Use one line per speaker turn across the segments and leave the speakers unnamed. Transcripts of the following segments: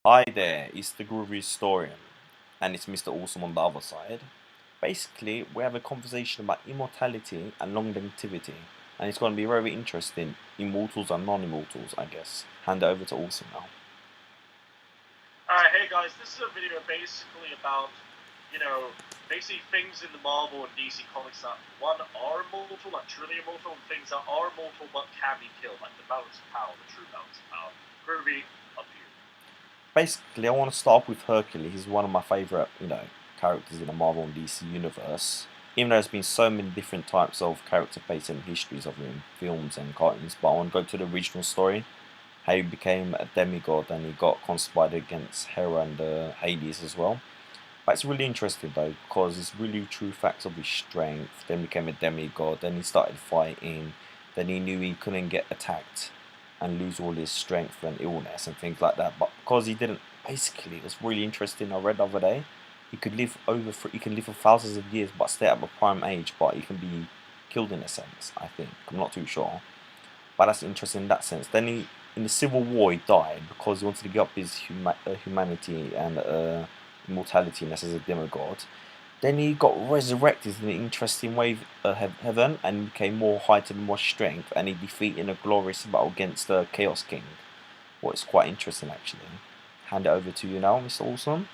Hi there, it's the groovy historian, and it's Mr. Awesome on the other side. Basically, we have a conversation about immortality and longevity, and it's going to be very interesting. Immortals and non-immortals, I guess. Hand it over to Awesome now.
Alright, hey guys, this is a video basically about, basically things in the Marvel and DC comics that, one, are immortal, like truly immortal, and things that are immortal but can be killed, like the balance of power, the true balance of power. Groovy, up to you.
Basically, I want to start off with Hercules. He's one of my favourite, characters in the Marvel and DC universe. Even though there's been so many different types of character based in histories of him, films and cartoons, but I want to go to the original story. How he became a demigod and he got conspired against Hera and Hades as well. But it's really interesting though because it's really true facts of his strength. Then became a demigod. Then he started fighting. Then he knew he couldn't get attacked and lose all his strength and illness and things like that. But because he didn't, basically, it was really interesting. I read the other day, he can live for thousands of years but stay at a prime age. But he can be killed in a sense. I think I'm not too sure. But that's interesting in that sense. Then in the Civil War, he died because he wanted to give up his humanity and immortality as a demigod. Then he got resurrected in an interesting way of heaven and became more heightened, more strength, and he defeated in a glorious battle against the Chaos King. It's quite interesting actually. Hand it over to you now, Mr. Awesome.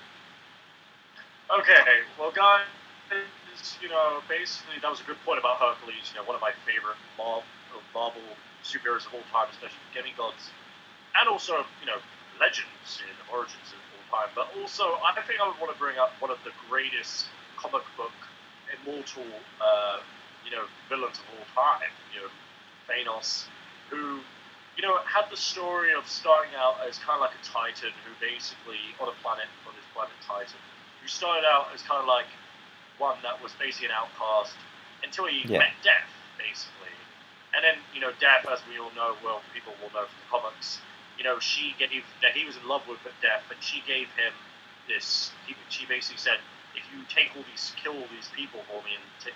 Okay, well guys, basically that was a good point about Hercules, one of my favorite Marvel superheroes of all time, especially demigods, and also, legends in origins of all time. But also, I think I would want to bring up one of the greatest comic book immortal, villains of all time. Thanos, who, had the story of starting out as kind of like a Titan, who basically on this planet Titan, who started out as kind of like one that was basically an outcast until he
Yeah.
met Death, basically. And then, Death, as we all know, well, people will know from the comics, he was in love with Death, and she gave him this. She basically said, "If you kill all these people for me, and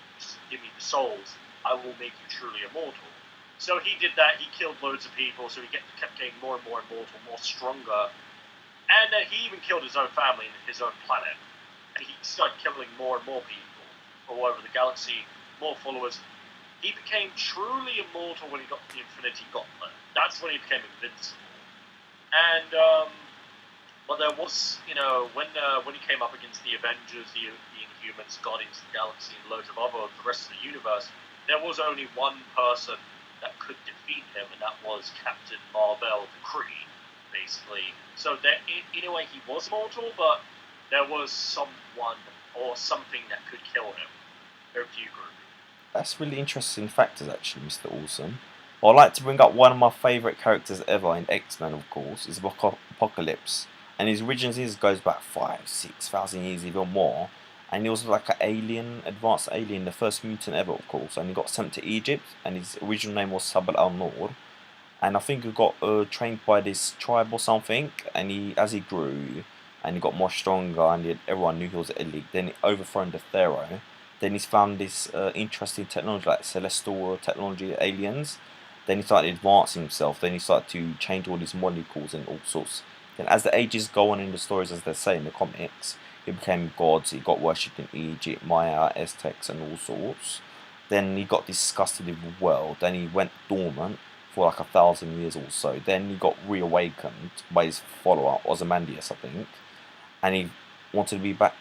give me the souls, I will make you truly immortal." So he did that. He killed loads of people, so he kept getting more and more immortal, more stronger, and he even killed his own family and his own planet. And he started killing more and more people all over the galaxy, more followers. He became truly immortal when he got the Infinity Gauntlet. That's when he became invincible. And but there was, when he came up against the Avengers, the Inhumans, Guardians of the Galaxy, and loads of the rest of the universe, there was only one person that could defeat him, and that was Captain Marvel, the Kree, basically. So in a way, he was mortal, but there was someone or something that could kill him. Over to you, Group.
That's really interesting factors actually, Mr. Awesome. Well, I'd like to bring up one of my favourite characters ever in X-Men, of course, is Apocalypse. And his origins goes back 5,000-6,000 years, even more. And he was like an alien, advanced alien, the first mutant ever, of course. And he got sent to Egypt, and his original name was Sabal al-Nur. And I think he got trained by this tribe or something. And as he grew, and he got more stronger, and everyone knew he was elite. Then he overthrown the Pharaoh. Then he's found this interesting technology, like celestial technology, aliens. Then he started advancing himself. Then he started to change all these molecules and all sorts. Then as the ages go on in the stories, as they say in the comics, he became gods. He got worshipped in Egypt, Maya, Aztecs, and all sorts. Then he got disgusted with the world. Then he went dormant for like 1,000 years or so. Then he got reawakened by his follower, Ozymandias, I think. And he wanted to be back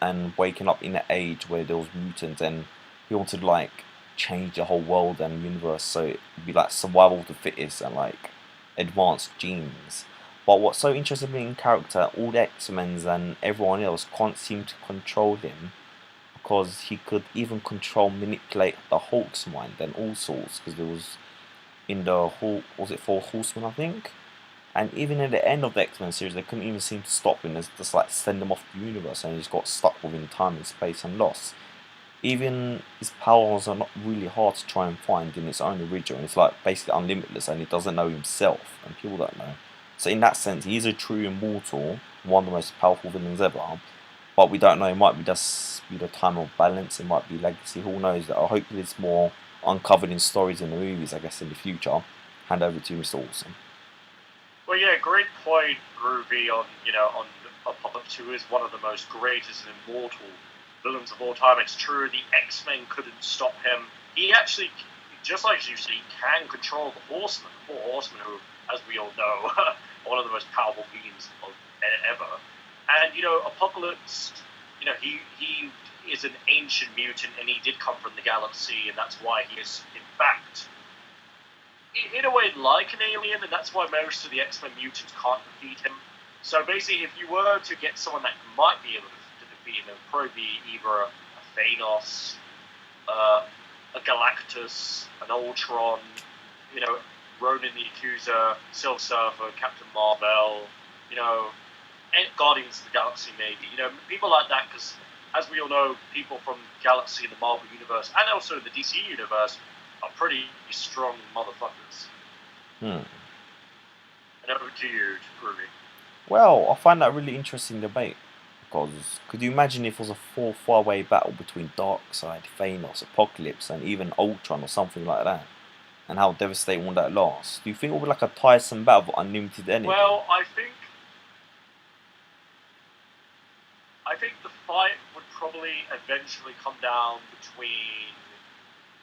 and waking up in an age where there was mutants, and he wanted to like change the whole world and universe so it'd be like survival of the fittest and like advanced genes. But what's so interesting in character, all the X-Men's and everyone else can't seem to control him because he could even manipulate the Hulk's mind and all sorts, because there was in the Hulk, was it Four Horsemen, I think? And even in the end of the X-Men series, they couldn't even seem to stop him. They just like send him off the universe, and he just got stuck within time and space and lost. Even his powers are not really hard to try and find in its own origin. It's like basically unlimitless, and he doesn't know himself, and people don't know. So in that sense, he is a true immortal, one of the most powerful villains ever. But we don't know. It might be just be the time of balance. It might be legacy. Who knows? I hope it's more uncovered in stories in the movies, I guess, in the future. Hand over to you, Mr. Awesome.
Well, yeah, great point, Groovy. On Apocalypse 2 is one of the most greatest and immortal villains of all time. It's true, the X-Men couldn't stop him. He actually, just like you said, he can control the Horsemen. The Four Horsemen, who, as we all know, are one of the most powerful beings ever. And Apocalypse, he is an ancient mutant, and he did come from the galaxy, and that's why he is, in fact, in a way like an alien, and that's why most of the X-Men mutants can't defeat him. So basically, if you were to get someone that might be able to defeat him, it would probably be either a Thanos, a Galactus, an Ultron, Ronan the Accuser, Silver Surfer, Captain Marvel, and Guardians of the Galaxy maybe. People like that, because as we all know, people from Galaxy in the Marvel universe and also in the DC universe are pretty strong motherfuckers.
Hmm.
And over to you, Groovy.
Well, I find that a really interesting debate. Because could you imagine if it was a four-way battle between Darkseid, Thanos, Apocalypse, and even Ultron or something like that? And how devastating would that last? Do you think it would be like a tiresome battle of unlimited energy?
Well, I think the fight would probably eventually come down between.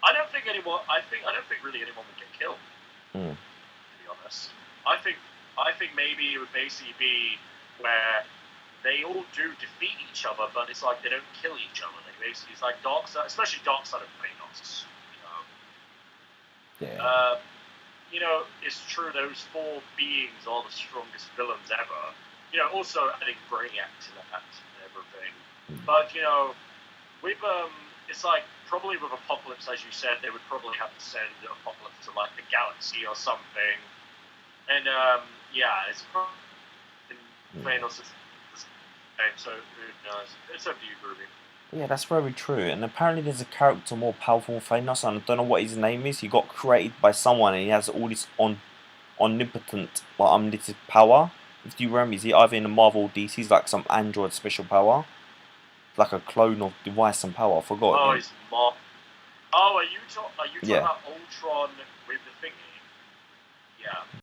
I don't think really anyone would get killed.
Hmm.
To be honest, I think maybe it would basically be where they all do defeat each other, but it's like they don't kill each other. They basically it's like Darkseid, especially Darkseid and Thanos.
Yeah.
It's true. Those four beings are the strongest villains ever. Also adding Brainiac to that and everything.
Hmm.
But with it's like probably with Apocalypse, as you said, they would probably have to send Apocalypse to like the galaxy or something. And yeah, it's probably Thanos is the same. So who knows? It's up to you, Groovy.
Yeah, that's very true. And apparently there's a character more powerful than Thanos, and I don't know what his name is. He got created by someone and he has all this omnipotent, like unlimited power. If you remember, is he either in the Marvel or DC? He's like some android special power? Like a clone of device and power. I forgot
Oh,
again.
he's Mark. Oh, are you talking
Yeah.
about Ultron with the thingy? Yeah.